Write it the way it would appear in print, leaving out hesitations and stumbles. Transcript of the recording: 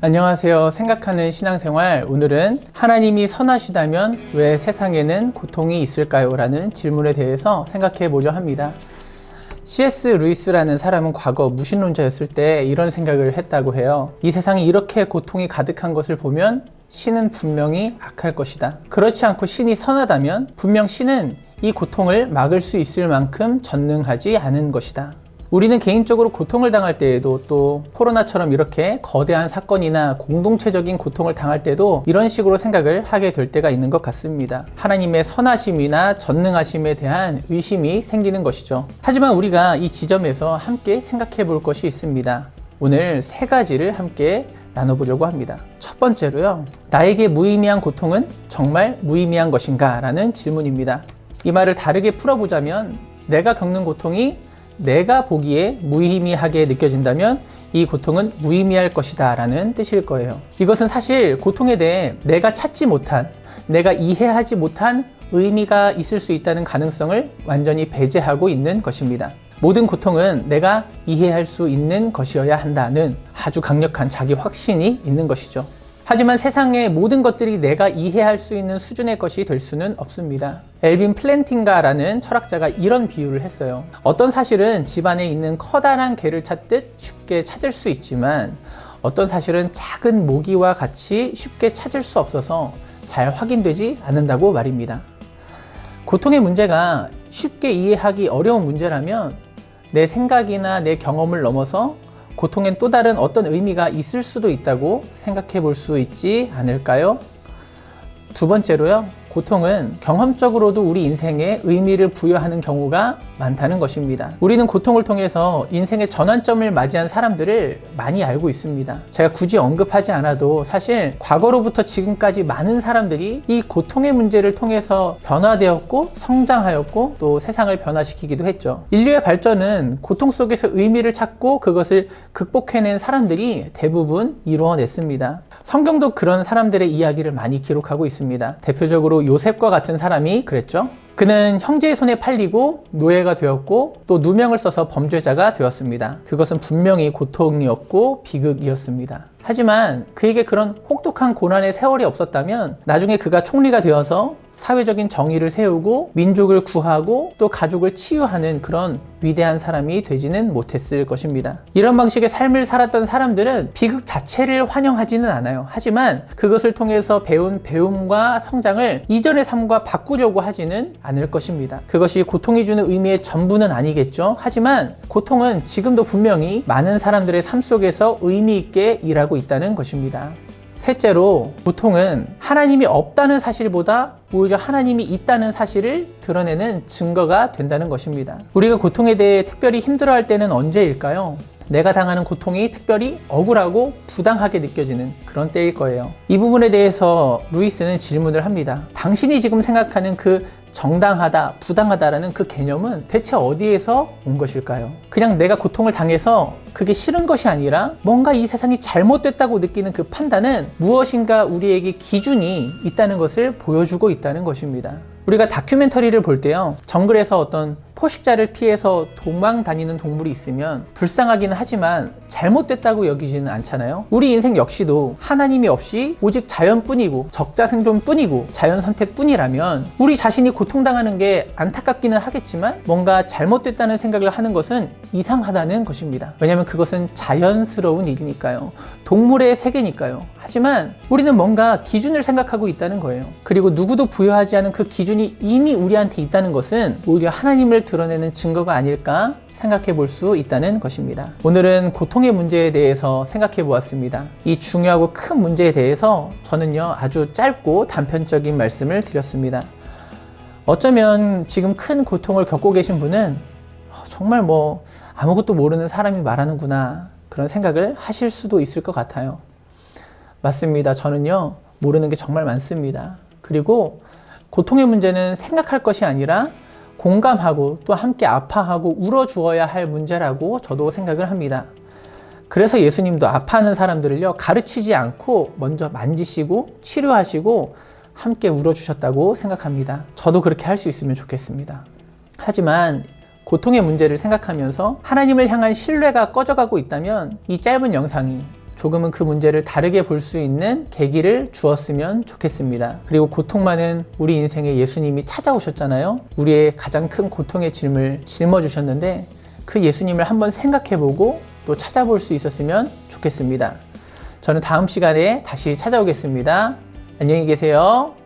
안녕하세요. 생각하는 신앙생활. 오늘은 하나님이 선하시다면 왜 세상에는 고통이 있을까요? 라는 질문에 대해서 생각해 보려 합니다. C.S. 루이스라는 사람은 과거 무신론자였을 때 이런 생각을 했다고 해요. 이 세상에 이렇게 고통이 가득한 것을 보면 신은 분명히 악할 것이다. 그렇지 않고 신이 선하다면 분명 신은 이 고통을 막을 수 있을 만큼 전능하지 않은 것이다. 우리는 개인적으로 고통을 당할 때에도 또 코로나처럼 이렇게 거대한 사건이나 공동체적인 고통을 당할 때도 이런 식으로 생각을 하게 될 때가 있는 것 같습니다. 하나님의 선하심이나 전능하심에 대한 의심이 생기는 것이죠. 하지만 우리가 이 지점에서 함께 생각해 볼 것이 있습니다. 오늘 세 가지를 함께 나눠보려고 합니다. 첫 번째로요. 나에게 무의미한 고통은 정말 무의미한 것인가? 라는 질문입니다. 이 말을 다르게 풀어보자면 내가 겪는 고통이 내가 보기에 무의미하게 느껴진다면 이 고통은 무의미할 것이다 라는 뜻일 거예요. 이것은 사실 고통에 대해 내가 찾지 못한, 내가 이해하지 못한 의미가 있을 수 있다는 가능성을 완전히 배제하고 있는 것입니다. 모든 고통은 내가 이해할 수 있는 것이어야 한다는 아주 강력한 자기 확신이 있는 것이죠. 하지만 세상의 모든 것들이 내가 이해할 수 있는 수준의 것이 될 수는 없습니다. 엘빈 플랜팅가라는 철학자가 이런 비유를 했어요. 어떤 사실은 집안에 있는 커다란 개를 찾듯 쉽게 찾을 수 있지만 어떤 사실은 작은 모기와 같이 쉽게 찾을 수 없어서 잘 확인되지 않는다고 말입니다. 고통의 문제가 쉽게 이해하기 어려운 문제라면 내 생각이나 내 경험을 넘어서 고통엔 또 다른 어떤 의미가 있을 수도 있다고 생각해 볼 수 있지 않을까요? 두 번째로요. 고통은 경험적으로도 우리 인생에 의미를 부여하는 경우가 많다는 것입니다. 우리는 고통을 통해서 인생의 전환점을 맞이한 사람들을 많이 알고 있습니다. 제가 굳이 언급하지 않아도 사실 과거로부터 지금까지 많은 사람들이 이 고통의 문제를 통해서 변화되었고 성장하였고 또 세상을 변화시키기도 했죠. 인류의 발전은 고통 속에서 의미를 찾고 그것을 극복해낸 사람들이 대부분 이루어냈습니다. 성경도 그런 사람들의 이야기를 많이 기록하고 있습니다. 대표적으로 요셉과 같은 사람이 그랬죠. 그는 형제의 손에 팔리고 노예가 되었고 또 누명을 써서 범죄자가 되었습니다. 그것은 분명히 고통이었고 비극이었습니다. 하지만 그에게 그런 혹독한 고난의 세월이 없었다면 나중에 그가 총리가 되어서 사회적인 정의를 세우고 민족을 구하고 또 가족을 치유하는 그런 위대한 사람이 되지는 못했을 것입니다. 이런 방식의 삶을 살았던 사람들은 비극 자체를 환영하지는 않아요. 하지만 그것을 통해서 배운 배움과 성장을 이전의 삶과 바꾸려고 하지는 않을 것입니다. 그것이 고통이 주는 의미의 전부는 아니겠죠. 하지만 고통은 지금도 분명히 많은 사람들의 삶 속에서 의미 있게 일하고 있다는 것입니다. 셋째로 고통은 하나님이 없다는 사실보다 오히려 하나님이 있다는 사실을 드러내는 증거가 된다는 것입니다. 우리가 고통에 대해 특별히 힘들어할 때는 언제일까요? 내가 당하는 고통이 특별히 억울하고 부당하게 느껴지는 그런 때일 거예요. 이 부분에 대해서 루이스는 질문을 합니다. 당신이 지금 생각하는 그 정당하다, 부당하다라는 그 개념은 대체 어디에서 온 것일까요? 그냥 내가 고통을 당해서 그게 싫은 것이 아니라 뭔가 이 세상이 잘못됐다고 느끼는 그 판단은 무엇인가 우리에게 기준이 있다는 것을 보여주고 있다는 것입니다. 우리가 다큐멘터리를 볼 때요, 정글에서 어떤 포식자를 피해서 도망 다니는 동물이 있으면 불쌍하기는 하지만 잘못됐다고 여기지는 않잖아요. 우리 인생 역시도 하나님이 없이 오직 자연뿐이고 적자생존뿐이고 자연선택뿐이라면 우리 자신이 고통당하는 게 안타깝기는 하겠지만 뭔가 잘못됐다는 생각을 하는 것은 이상하다는 것입니다. 왜냐하면 그것은 자연스러운 일이니까요. 동물의 세계니까요. 하지만 우리는 뭔가 기준을 생각하고 있다는 거예요. 그리고 누구도 부여하지 않은 그 기준이 이미 우리한테 있다는 것은 오히려 하나님을 드러내는 증거가 아닐까 생각해 볼 수 있다는 것입니다. 오늘은 고통의 문제에 대해서 생각해 보았습니다. 이 중요하고 큰 문제에 대해서 저는요 아주 짧고 단편적인 말씀을 드렸습니다. 어쩌면 지금 큰 고통을 겪고 계신 분은 정말 아무것도 모르는 사람이 말하는구나 그런 생각을 하실 수도 있을 것 같아요. 맞습니다. 저는요 모르는 게 정말 많습니다. 그리고 고통의 문제는 생각할 것이 아니라 공감하고 또 함께 아파하고 울어주어야 할 문제라고 저도 생각을 합니다. 그래서 예수님도 아파하는 사람들을요 가르치지 않고 먼저 만지시고 치료하시고 함께 울어주셨다고 생각합니다. 저도 그렇게 할 수 있으면 좋겠습니다. 하지만 고통의 문제를 생각하면서 하나님을 향한 신뢰가 꺼져가고 있다면 이 짧은 영상이 조금은 그 문제를 다르게 볼 수 있는 계기를 주었으면 좋겠습니다. 그리고 고통 많은 우리 인생에 예수님이 찾아오셨잖아요. 우리의 가장 큰 고통의 짐을 짊어주셨는데 그 예수님을 한번 생각해보고 또 찾아볼 수 있었으면 좋겠습니다. 저는 다음 시간에 다시 찾아오겠습니다. 안녕히 계세요.